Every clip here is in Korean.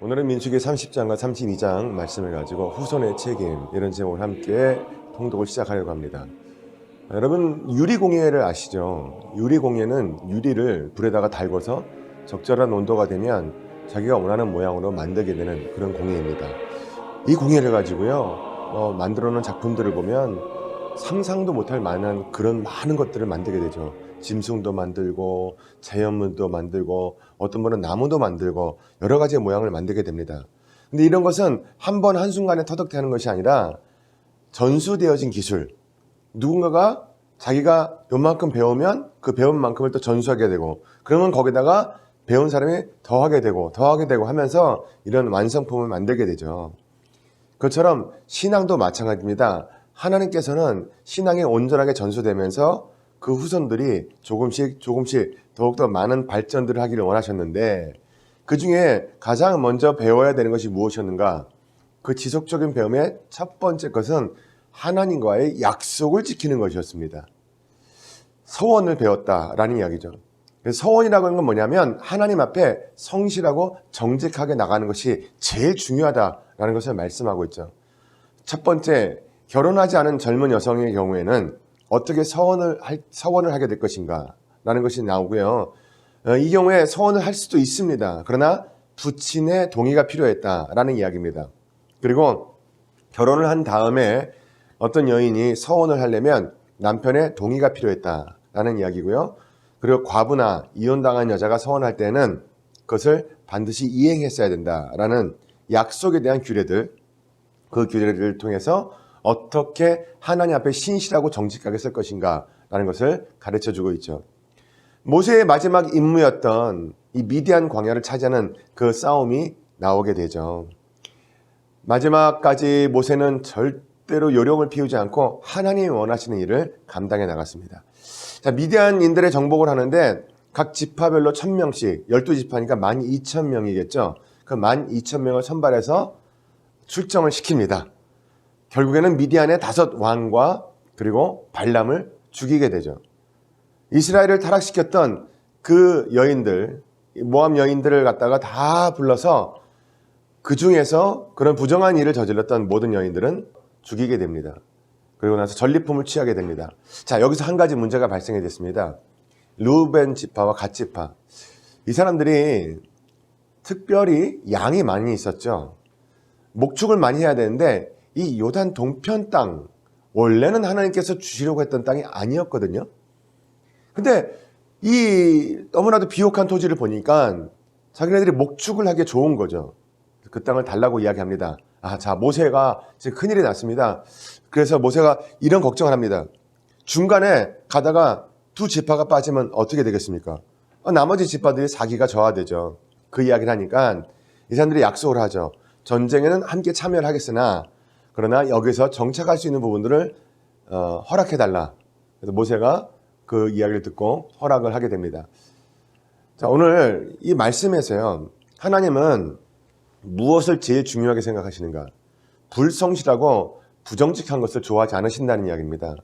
오늘은 민수기 30장과 32장 말씀을 가지고 후손의 책임 이런 제목을 함께 통독을 시작하려고 합니다. 여러분 유리공예를 아시죠? 유리공예는 유리를 불에다가 달궈서 적절한 온도가 되면 자기가 원하는 모양으로 만들게 되는 그런 공예입니다. 이 공예를 가지고요 만들어 놓은 작품들을 보면 상상도 못할 만한 그런 많은 것들을 만들게 되죠. 짐승도 만들고 자연물도 만들고 어떤 분은 나무도 만들고 여러 가지의 모양을 만들게 됩니다. 근데 이런 것은 한 번 한순간에 터득되는 것이 아니라 전수되어진 기술, 누군가가 자기가 요만큼 배우면 그 배운 만큼을 또 전수하게 되고 그러면 거기다가 배운 사람이 더하게 되고 하면서 이런 완성품을 만들게 되죠. 그것처럼 신앙도 마찬가지입니다. 하나님께서는 신앙이 온전하게 전수되면서 그 후손들이 조금씩 더욱더 많은 발전들을 하기를 원하셨는데 그 중에 가장 먼저 배워야 되는 것이 무엇이었는가? 그 지속적인 배움의 첫 번째 것은 하나님과의 약속을 지키는 것이었습니다. 서원을 배웠다라는 이야기죠. 서원이라고 하는 건 뭐냐면 하나님 앞에 성실하고 정직하게 나가는 것이 제일 중요하다라는 것을 말씀하고 있죠. 첫 번째, 결혼하지 않은 젊은 여성의 경우에는 어떻게 서원을 하게 될 것인가 라는 것이 나오고요. 이 경우에 서원을 할 수도 있습니다. 그러나 부친의 동의가 필요했다라는 이야기입니다. 그리고 결혼을 한 다음에 어떤 여인이 서원을 하려면 남편의 동의가 필요했다라는 이야기고요. 그리고 과부나 이혼당한 여자가 서원할 때는 그것을 반드시 이행했어야 된다라는 약속에 대한 규례들, 그 규례를 통해서 어떻게 하나님 앞에 신실하고 정직하게 설 것인가 라는 것을 가르쳐주고 있죠. 모세의 마지막 임무였던 이 미디안 광야를 차지하는 그 싸움이 나오게 되죠. 마지막까지 모세는 절대로 요령을 피우지 않고 하나님이 원하시는 일을 감당해 나갔습니다. 자, 미디안인들의 정복을 하는데 각 지파별로 1000명씩, 12지파니까 12,000명이겠죠. 그 12,000명을 선발해서 출정을 시킵니다. 결국에는 미디안의 5 왕과 그리고 발람을 죽이게 되죠. 이스라엘을 타락시켰던 그 여인들, 모압 여인들을 갖다가 다 불러서 그 중에서 그런 부정한 일을 저질렀던 모든 여인들은 죽이게 됩니다. 그리고 나서 전리품을 취하게 됩니다. 자, 여기서 한 가지 문제가 발생이 됐습니다. 르우벤 지파와 갓 지파. 이 사람들이 특별히 양이 많이 있었죠. 목축을 많이 해야 되는데 이 요단 동편 땅, 원래는 하나님께서 주시려고 했던 땅이 아니었거든요. 근데 이 너무나도 비옥한 토지를 보니까 자기네들이 목축을 하기에 좋은 거죠. 그 땅을 달라고 이야기합니다. 자, 모세가 지금 큰일이 났습니다. 그래서 모세가 이런 걱정을 합니다. 중간에 가다가 2 지파가 빠지면 어떻게 되겠습니까? 나머지 지파들이 사기가 저하되죠. 그 이야기를 하니까 이 사람들이 약속을 하죠. 전쟁에는 함께 참여를 하겠으나 그러나 여기서 정착할 수 있는 부분들을 허락해달라. 그래서 모세가 그 이야기를 듣고 허락을 하게 됩니다. 자, 오늘 이 말씀에서요. 하나님은 무엇을 제일 중요하게 생각하시는가? 불성실하고 부정직한 것을 좋아하지 않으신다는 이야기입니다.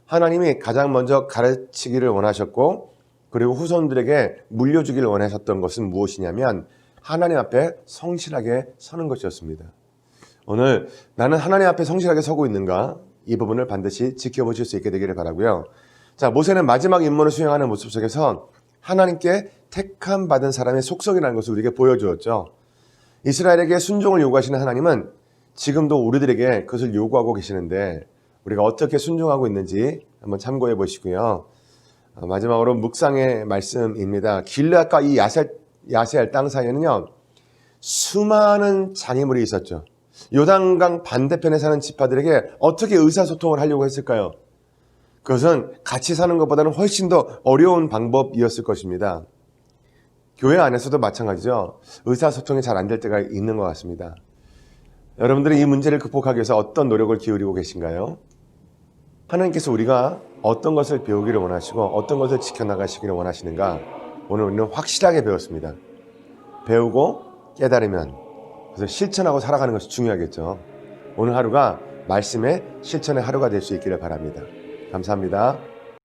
하나님이 가장 먼저 가르치기를 원하셨고 그리고 후손들에게 물려주기를 원하셨던 것은 무엇이냐면 하나님 앞에 성실하게 서는 것이었습니다. 오늘 나는 하나님 앞에 성실하게 서고 있는가? 이 부분을 반드시 지켜보실 수 있게 되기를 바라고요. 자, 모세는 마지막 임무를 수행하는 모습 속에서 하나님께 택함 받은 사람의 속성이라는 것을 우리에게 보여주었죠. 이스라엘에게 순종을 요구하시는 하나님은 지금도 우리들에게 그것을 요구하고 계시는데 우리가 어떻게 순종하고 있는지 한번 참고해 보시고요. 마지막으로 묵상의 말씀입니다. 길앗과 이 야세알 땅 사이에는요. 수많은 장애물이 있었죠. 요단강 반대편에 사는 지파들에게 어떻게 의사소통을 하려고 했을까요? 그것은 같이 사는 것보다는 훨씬 더 어려운 방법이었을 것입니다. 교회 안에서도 마찬가지죠. 의사소통이 잘 안 될 때가 있는 것 같습니다. 여러분들은 이 문제를 극복하기 위해서 어떤 노력을 기울이고 계신가요? 하나님께서 우리가 어떤 것을 배우기를 원하시고 어떤 것을 지켜나가시기를 원하시는가? 오늘 우리는 확실하게 배웠습니다. 배우고 깨달으면 그래서 실천하고 살아가는 것이 중요하겠죠. 오늘 하루가 말씀의 실천의 하루가 될 수 있기를 바랍니다. 감사합니다.